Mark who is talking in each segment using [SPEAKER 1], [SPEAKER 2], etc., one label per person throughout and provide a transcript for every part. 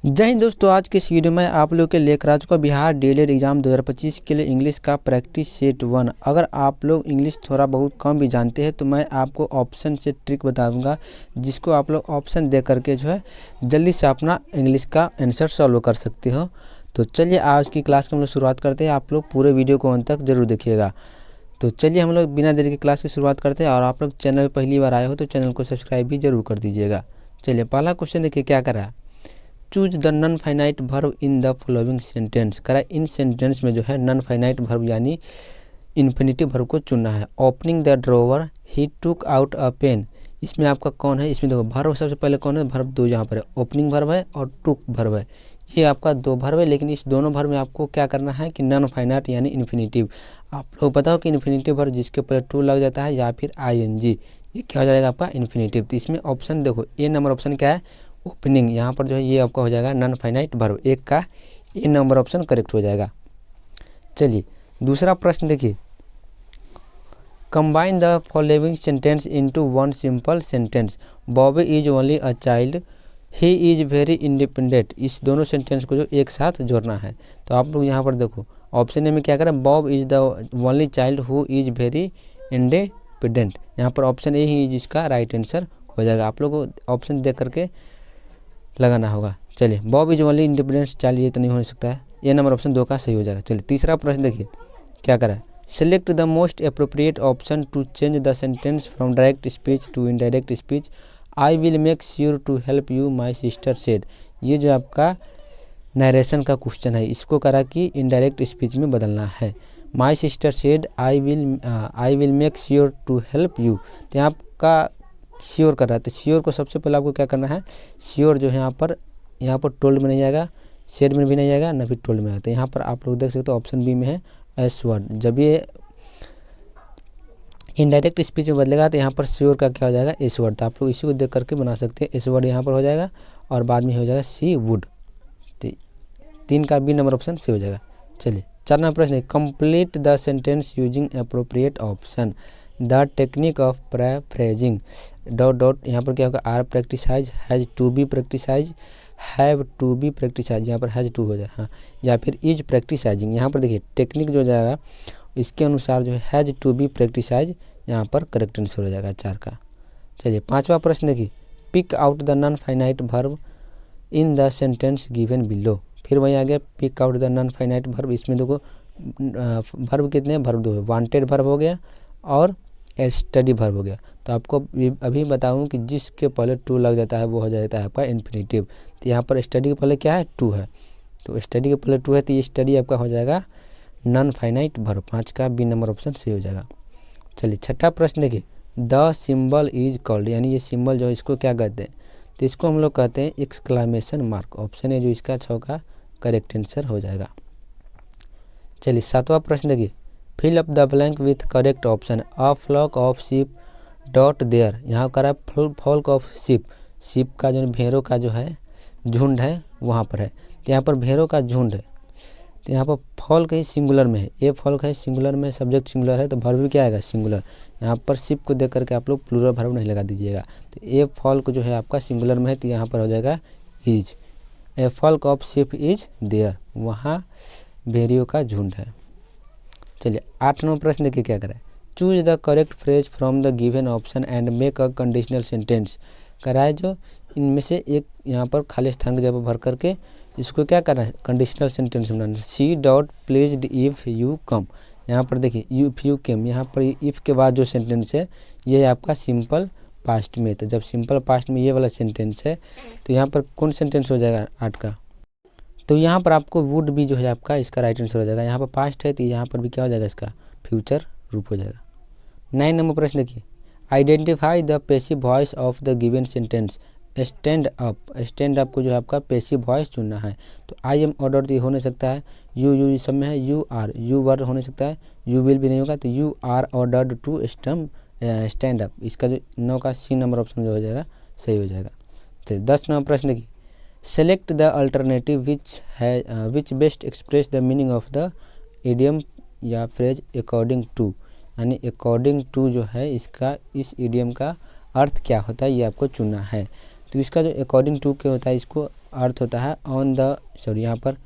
[SPEAKER 1] जय हिंद दोस्तों, आज के इस वीडियो में आप लोग के लेकर आ चुका बिहार डीएलएड एग्जाम 2025 के लिए इंग्लिश का प्रैक्टिस सेट 1। अगर आप लोग इंग्लिश थोड़ा बहुत कम भी जानते हैं तो मैं आपको ऑप्शन से ट्रिक बताऊंगा, जिसको आप लोग ऑप्शन दे करके जो है जल्दी से अपना इंग्लिश का आंसर सॉल्व कर सकते हो। तो चलिए आज की क्लास की हम लोग शुरुआत करते हैं। आप लोग पूरे वीडियो को अंत तक जरूर देखिएगा। तो चलिए हम लोग बिना देरी की क्लास की शुरुआत करते हैं। और आप लोग चैनल पर पहली बार आए हो तो चैनल को सब्सक्राइब भी जरूर कर दीजिएगा। चलिए पहला क्वेश्चन देखिए क्या करा है। Choose the non finite verb in the following sentence. करा इन सेंटेंस में जो है नॉन फाइनाइट वर्ब यानी इन्फिनिटिव वर्ब को चुनना है। Opening the drawer, he took out a pen. इसमें आपका कौन है? इसमें देखो वर्ब सबसे पहले कौन है? वर्ब दो यहाँ पर है, ओपनिंग वर्ब है और टुक वर्ब है। ये आपका दो वर्ब है, लेकिन इस दोनों वर्ब में आपको क्या करना है कि नॉन फाइनाइट यानी इन्फिनिटिव। आप लोग पता हो कि इन्फिनिटिव वर्ब जिसके ऊपर टू लग जाता है या फिर आईएनजी, ये क्या हो जाएगा आपका इन्फिनिटिव। तो इसमें ऑप्शन देखो ए नंबर ऑप्शन क्या है? ओपनिंग। यहाँ पर जो है ये आपका हो जाएगा नॉन फाइनाइट वर्ब, एक का ए नंबर ऑप्शन करेक्ट हो जाएगा। चलिए दूसरा प्रश्न देखिए। Combine the following sentence into one simple sentence. Bobby is only a child, he is very independent. इस दोनों सेंटेंस को जो एक साथ जोड़ना है। तो आप लोग यहाँ पर देखो ऑप्शन ए में क्या करें, Bob is the only child who is very independent. यहाँ पर ऑप्शन ए ही जिसका राइट आंसर हो जाएगा। आप लोग को ऑप्शन देख करके लगाना होगा। चलिए Bob is only independent child, ये तो नहीं हो सकता है, ये नंबर ऑप्शन दो का सही हो जाएगा। चलिए तीसरा प्रश्न देखिए क्या करा है। Select the most appropriate option to change the sentence from direct speech to indirect speech. I will make sure to help you my sister said. ये जो आपका नरेशन का क्वेश्चन है, इसको करा कि इनडायरेक्ट स्पीच में बदलना है। My sister said I will make sure to help you. तो यहाँ आपका श्योर कर रहा है, तो श्योर को सबसे पहले आपको क्या करना है, श्योर जो है यहाँ पर टोल्ड में नहीं जाएगा, शेड में भी नहीं जाएगा, ना फिर टोल्ड में आएगा। तो यहाँ पर आप लोग देख सकते हो ऑप्शन बी में है एस वर्ड। जब ये इनडायरेक्ट स्पीच में बदलेगा तो यहाँ पर श्योर का क्या हो जाएगा, एस वर्ड। तो आप लोग इसी को देख करके बना सकते हैं। एस वर्ड यहाँ पर हो जाएगा और बाद में हो जाएगा सी वुड। तो तीन का बी नंबर ऑप्शन सी हो जाएगा। चलिए चार नंबर प्रश्न है। Complete the sentence using appropriate option. The technique of paraphrasing dot dot यहाँ पर क्या होगा, are practised, has to be practised, have to be practised, यहाँ पर हैज़ टू हो जाए हाँ, या फिर इज प्रैक्टिसाइजिंग। यहाँ पर देखिए टेक्निक जो जाएगा इसके अनुसार जो है हैज़ टू बी प्रैक्टिसाइज यहाँ पर करेक्ट आंसर हो जाएगा चार का। चलिए पाँचवा प्रश्न देखिए। Pick out the non finite verb in the sentence given below. फिर वहीं आ गया pick out the non finite verb. इसमें देखो वर्ब कितने, वर्ब दो है, वांटेड वर्ब हो गया और स्टडी वर्ब हो गया। तो आपको अभी बताऊं कि जिसके पहले टू लग जाता है वो हो जाता है आपका इन्फिनिटिव। तो यहाँ पर स्टडी के पहले क्या है, टू है, तो स्टडी के पहले टू है, तो ये स्टडी आपका हो जाएगा नॉन फाइनाइट वर्ब, पाँच का बी नंबर ऑप्शन सही हो जाएगा। चलिए छठा प्रश्न देखिए। द सिंबल इज कॉल्ड, यानी ये सिंबल जो इसको क्या कहते हैं, तो इसको हम लोग कहते हैं एक्सक्लामेशन मार्क। ऑप्शन है जो इसका छः का करेक्ट आंसर हो जाएगा। चलिए सातवां प्रश्न देखिए। Fill up the blank with correct option. A flock of sheep dot there. यहाँ करा फ्लॉक ऑफ शिप, शिप का जो भेड़ों का जो है झुंड है वहाँ पर है। तो यहाँ पर भेड़ों का झुंड है, तो यहाँ पर फॉल्क ही सिंगुलर में है, ए फॉल्क है सिंगुलर में, सब्जेक्ट सिंगुलर है, तो वर्ब भी क्या आएगा सिंगुलर। यहाँ पर शिप को देख करके आप लोग प्लूरल वर्ब नहीं लगा दीजिएगा। तो ए फॉल्क जो है आपका सिंगुलर में है, तो यहाँ पर हो जाएगा is. A flock of sheep is there, वहाँ भेड़ियों का झुंड है। चलिए आठ नंबर प्रश्न देखिए क्या करें। Choose the correct phrase from the given option and make a conditional sentence. कराए जो इनमें से एक यहाँ पर खाली स्थान की जगह भर करके इसको क्या करना है, कंडीशनल सेंटेंस बनाना। See dot pleased if you come. यहाँ पर देखिए इफ़ यू केम, यहाँ पर इफ़ के बाद जो सेंटेंस है ये आपका सिंपल पास्ट में। तो जब सिंपल पास्ट में ये वाला सेंटेंस है तो यहाँ पर कौन सेंटेंस हो जाएगा आठ का, तो यहाँ पर आपको वुड भी जो है आपका इसका राइट आंसर हो जाएगा। यहाँ पर पास्ट है तो यहाँ पर भी क्या हो जाएगा, इसका फ्यूचर रूप हो जाएगा। 9 नंबर प्रश्न देखिए। Identify the passive voice of the given sentence. Stand up, stand up को जो है आपका पैसिव वॉइस चुनना है। तो आई एम ऑर्डर तो हो नहीं सकता है, यू सब में है, यू आर, यू वर्ड हो नहीं सकता है, यू विल भी नहीं होगा, तो you are ordered to stand up. इसका जो 9 का सी नंबर ऑप्शन जो हो जाएगा सही हो जाएगा। तो 10 नंबर प्रश्न देखिए। Select the alternative which best express the meaning of the idiom या फ्रेज अकॉर्डिंग टू। यानी अकॉर्डिंग टू जो है इसका इस इडियम का अर्थ क्या होता है ये आपको चुनना है। तो इसका जो अकॉर्डिंग टू क्या होता है इसको अर्थ होता है यहाँ पर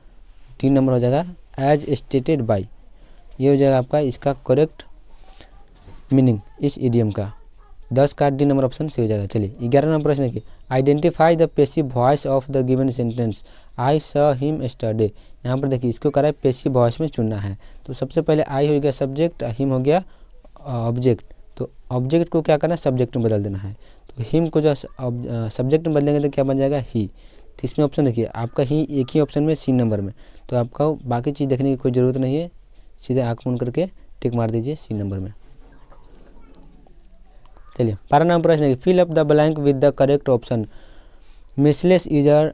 [SPEAKER 1] 3 नंबर हो जाएगा एज स्टेटेड बाई, ये हो जाएगा आपका इसका करेक्ट मीनिंग इस इडियम का। 10 का डी नंबर ऑप्शन सही हो जाएगा। चलिए 11 नंबर प्रश्न देखिए, identify the passive voice of the given sentence I saw him yesterday. यहाँ पर देखिए इसको करा है पेसिव वॉइस में चुनना है। तो सबसे पहले आई हो गया सब्जेक्ट, हिम हो गया ऑब्जेक्ट। तो ऑब्जेक्ट को क्या करना है, सब्जेक्ट में बदल देना है। तो हिम को जो सब्जेक्ट में बदलेंगे तो क्या बन जाएगा, ही। तो इसमें ऑप्शन देखिए आपका ही एक ही ऑप्शन में सी नंबर में, तो आपका बाकी चीज़ देखने की कोई ज़रूरत नहीं है, सीधे आँख बंद करके टिक मार दीजिए सी नंबर में। चलिए 12 नंबर प्रश्न है, fill up the blank with the correct option. Measles is a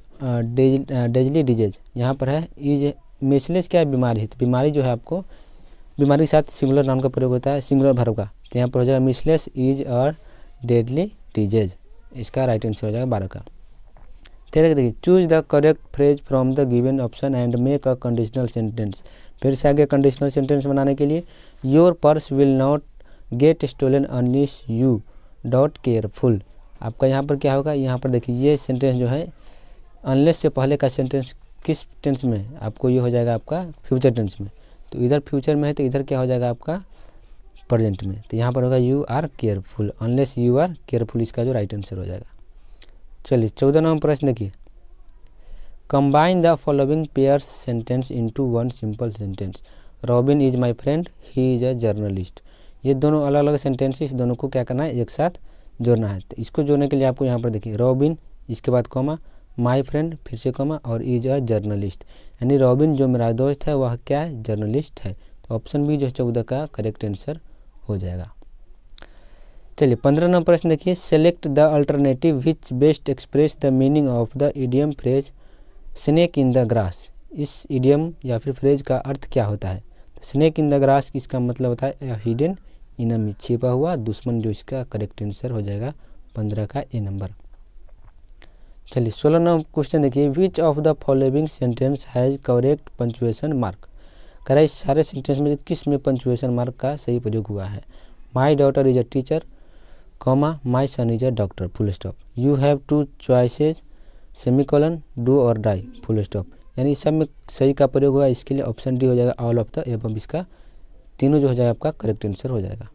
[SPEAKER 1] deadly disease. यहाँ पर है इज मेसलेस क्या है, बीमारी है। तो बीमारी जो है आपको बीमारी के साथ सिंगुलर नाउन का प्रयोग होता है, सिंगुलर वर्ब का। तो यहाँ पर हो जाएगा measles is a deadly disease, इसका राइट आंसर हो जाएगा 12 का। 13 देखिए, choose the correct phrase from the given option and make a conditional sentence. फिर से आगे कंडीशनल सेंटेंस बनाने के लिए, your purse will not get stolen unless you dot careful. आपका यहाँ पर क्या होगा, यहाँ पर देखिए ये सेंटेंस जो है अनलेस से पहले का सेंटेंस किस टेंस में है, आपको ये हो जाएगा आपका फ्यूचर टेंस में। तो इधर फ्यूचर में है तो इधर क्या हो जाएगा आपका प्रेजेंट में। तो यहाँ पर होगा you are careful, unless you are careful, इसका जो राइट आंसर हो जाएगा। चलिए 14 नंबर प्रश्न देखिए, combine the following pairs sentence into one simple sentence. Robin is my friend, he is a journalist. ये दोनों अलग अलग सेंटेंस, इस दोनों को क्या करना है, एक साथ जोड़ना है। तो इसको जोड़ने के लिए आपको यहाँ पर देखिए रॉबिन, इसके बाद कॉमा, माय फ्रेंड, फिर से कॉमा, और इज अ जर्नलिस्ट, यानी रॉबिन जो मेरा दोस्त है वह क्या है, जर्नलिस्ट है। तो ऑप्शन बी जो है 14 का करेक्ट आंसर हो जाएगा। चलिए 15 नंबर प्रश्न देखिए, select the alternative which best express the meaning of the idiom phrase snake in the grass. इस इडियम या फिर फ्रेज का अर्थ क्या होता है। तो स्नेक इन द ग्रास इसका मतलब होता है हिडन इनमी, छिपा हुआ दुश्मन, जो इसका करेक्ट आंसर हो जाएगा 15 का ए नंबर। चलिए 16 नंबर क्वेश्चन देखिए, which of the following sentence has correct punctuation mark. कह रहा है इस सारे सेंटेंस में किस में पंचुएशन मार्क का सही प्रयोग हुआ है। My daughter is a teacher, comma, my son is a doctor, full stop. You have two choices, semicolon, do or die, full stop. यानी सब में सही का प्रयोग हुआ, इसके लिए ऑप्शन डी हो जाएगा ऑल ऑफ द एबव, इसका तीनों जो हो जाएगा आपका करेक्ट आंसर हो जाएगा।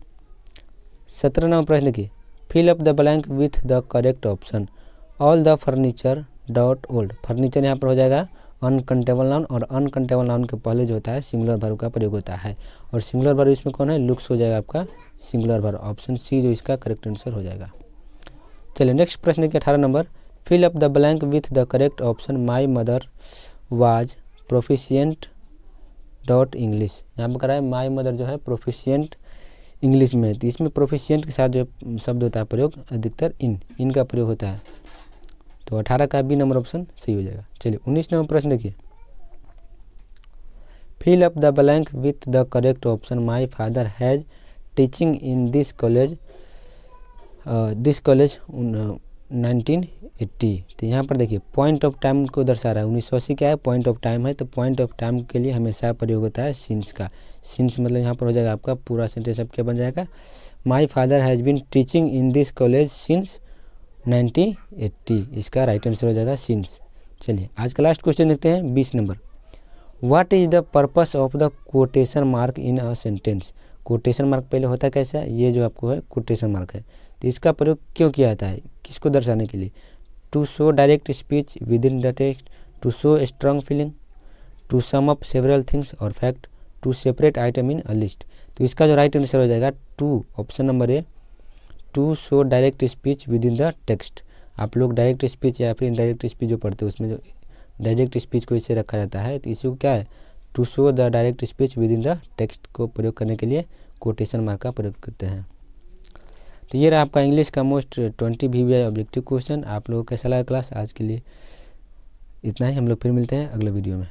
[SPEAKER 1] 17 नंबर प्रश्न देखिए, fill up the blank with the correct option. All the furniture dot old. Furniture यहाँ पर हो जाएगा अनकंटेबल नाउन, और अनकंटेबल नाउन के पहले जो होता है सिंगुलर वर्ब का प्रयोग होता है, और सिंगुलर वर्ब इसमें कौन है, लुक्स हो जाएगा आपका सिंगुलर वर्ब, ऑप्शन सी जो इसका करेक्ट आंसर हो जाएगा। चलिए नेक्स्ट प्रश्न देखिए 18 number, fill up the blank with the correct option. My mother was proficient dot English. यहाँ पर करा है माई मदर जो है प्रोफिशिएंट इंग्लिश में, तो इसमें प्रोफिशिएंट के साथ जो शब्द होता है प्रयोग अधिकतर इन का प्रयोग होता है। तो 18 का बी नंबर ऑप्शन सही हो जाएगा। चलिए 19 नंबर प्रश्न देखिए, fill up the blank with the correct option. My father has teaching in this college 1980। तो यहाँ पर देखिए पॉइंट ऑफ टाइम को दर्शा रहा है, 1980 क्या है, पॉइंट ऑफ टाइम है। तो पॉइंट ऑफ टाइम के लिए हमेशा प्रयोग होता है सिंस का। सिंस मतलब यहाँ पर हो जाएगा आपका पूरा सेंटेंस अब क्या बन जाएगा, my father has been teaching in this college since 1980, इसका राइट आंसर हो जाएगा सिंस। चलिए आज का लास्ट क्वेश्चन देखते हैं 20 number, what is the purpose of the quotation mark in a sentence. Quotation mark पहले होता कैसा है, ये जो आपको है कोटेशन मार्क है, तो इसका प्रयोग क्यों किया जाता है, किसको दर्शाने के लिए। To show direct speech within the text, to show strong feeling, to sum up several things और fact, to separate item in a list. तो इसका जो राइट आंसर हो जाएगा to, option number A, to show direct speech within the text. आप लोग direct speech या फिर इनडायरेक्ट स्पीच जो पढ़ते हैं उसमें जो डायरेक्ट स्पीच को इसे रखा जाता है, तो इसी को क्या है, to show the direct speech within the text को प्रयोग करने के लिए कोटेशन मार्क का प्रयोग करते हैं। तो ये रहा आपका इंग्लिश का मोस्ट 20 VBI ऑब्जेक्टिव क्वेश्चन। आप लोगों को कैसा लगा क्लास, आज के लिए इतना ही, हम लोग फिर मिलते हैं अगले वीडियो में।